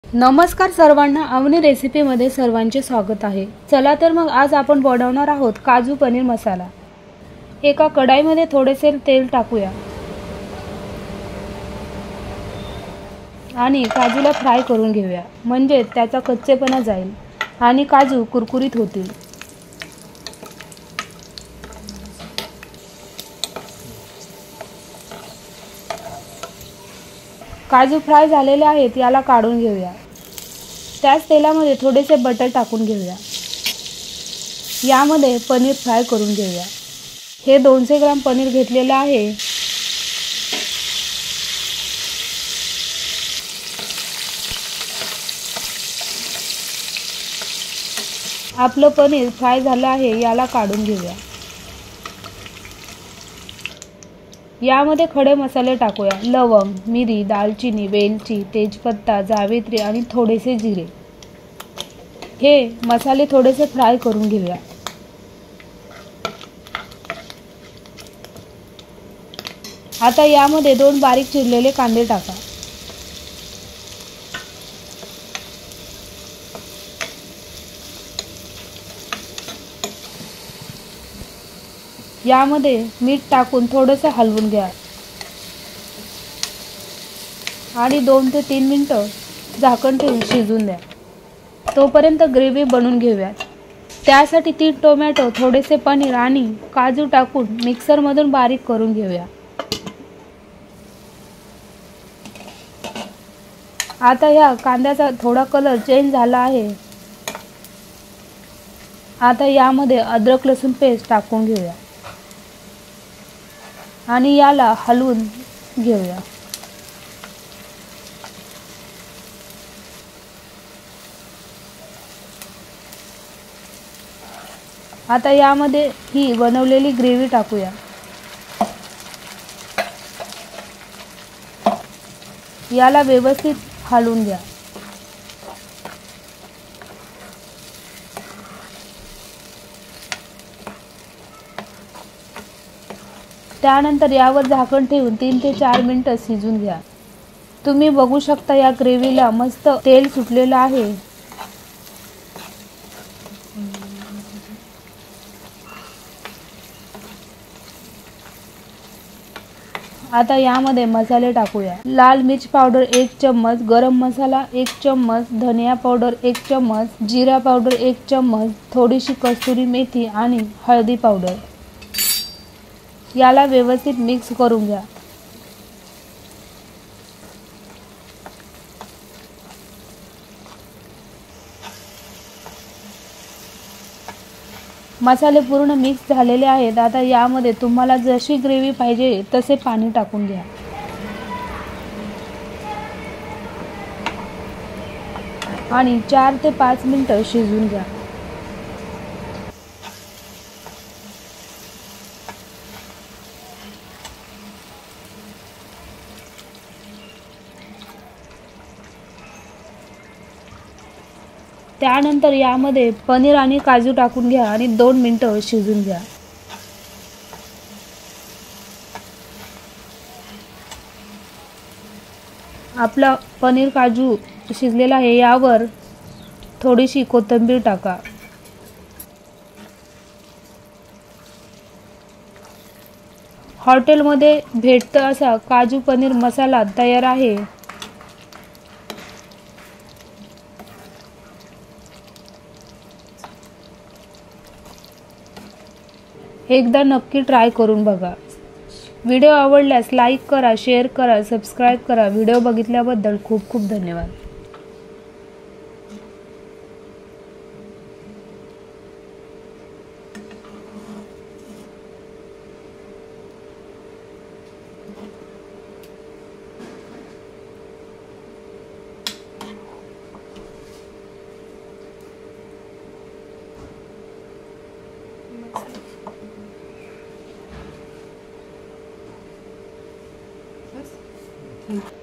नमस्कार सर्वांना, अवनी रेसिपीमध्ये सर्वांचे स्वागत आहे। चला तर मग आज आपण बनवणार आहोत काजू पनीर मसाला। एका कढाईमध्ये थोडेसे तेल टाकूया आणि काजूला फ्राय करून घेऊया, म्हणजे त्याचा कच्चेपणा जाईल आणि काजू कुरकुरीत होतील। काजू फ्राय झालेले आहेत, याला काढून घेऊया। त्याच तेलामध्ये थोडेसे बटर टाकून घेऊया। यामध्ये पनीर फ्राय करून घेऊया। हे 200 ग्राम पनीर घेतलेले आहे। आपलं पनीर फ्राय झालं आहे, याला काढून घेऊया। यामध्ये खडे मसाले टाकूया। लवंग, मिरी, दालचिनी, वेलची, तेजपत्ता, जावित्री आणि थोडेसे जिरे। हे मसाले थोडेसे फ्राय करून घेऊया। आता यामध्ये 2 बारीक चिरलेले कांदे टाका। यामध्ये मीठ टाकून थोडंसं हलवून घ्या आणि 2 ते 3 मिनिटं झाकण ठेवून शिजून द्या। तोपर्यंत ग्रेव्ही बनवून घेऊया। त्यासाठी 3 टोमॅटो, थोडेसे पनीर आणि काजू टाकून मिक्सरमधून बारीक करून घेऊया। आता या कांद्याचा थोडा कलर चेंज झाला आहे। आता यामध्ये अद्रक लसूण पेस्ट टाकून घेऊया आणि याला हलवून घेऊया। आता यामध्ये ही बनवलेली ग्रेव्ही टाकूया। याला व्यवस्थित हलवून घ्या। त्यानंतर यावर झाकण ठेवून 3 ते 4 मिनिटं शिजून घ्या। तुम्ही बघू शकता, या ग्रेव्हीला मस्त तेल सुटलेलं आहे। आता यामध्ये मसाले टाकूया। लाल मिर्च पावडर 1 चम्मच, गरम मसाला 1 चम्मच, धनिया पावडर 1 चम्मच, जीरा पावडर 1 चम्मच, थोडीशी कस्तुरी मेथी आणि हळदी पावडर। याला व्यवस्थित मिक्स करून घ्या। मसाले पूर्ण मिक्स झालेले आहेत। आता यामध्ये तुम्हाला जशी ग्रेव्ही पाहिजे तसे पाणी टाकून घ्या आणि 4 ते 5 मिनिटं शिजवून घ्या। त्यानंतर यामध्ये पनीर आणि काजू टाकून घ्या आणि 2 मिनिटं शिजवून घ्या। आपला पनीर काजू शिजलेला आहे। यावर थोडीशी कोथिंबीर टाका। हॉटेलमध्ये भेटतं असा काजू पनीर मसाला तयार आहे। एकदा नक्की ट्राय करून बघा। व्हिडिओ आवडल्यास लाईक करा, शेअर करा, सबस्क्राईब करा। व्हिडिओ बघितल्याबद्दल खूप खूप धन्यवाद। Yes.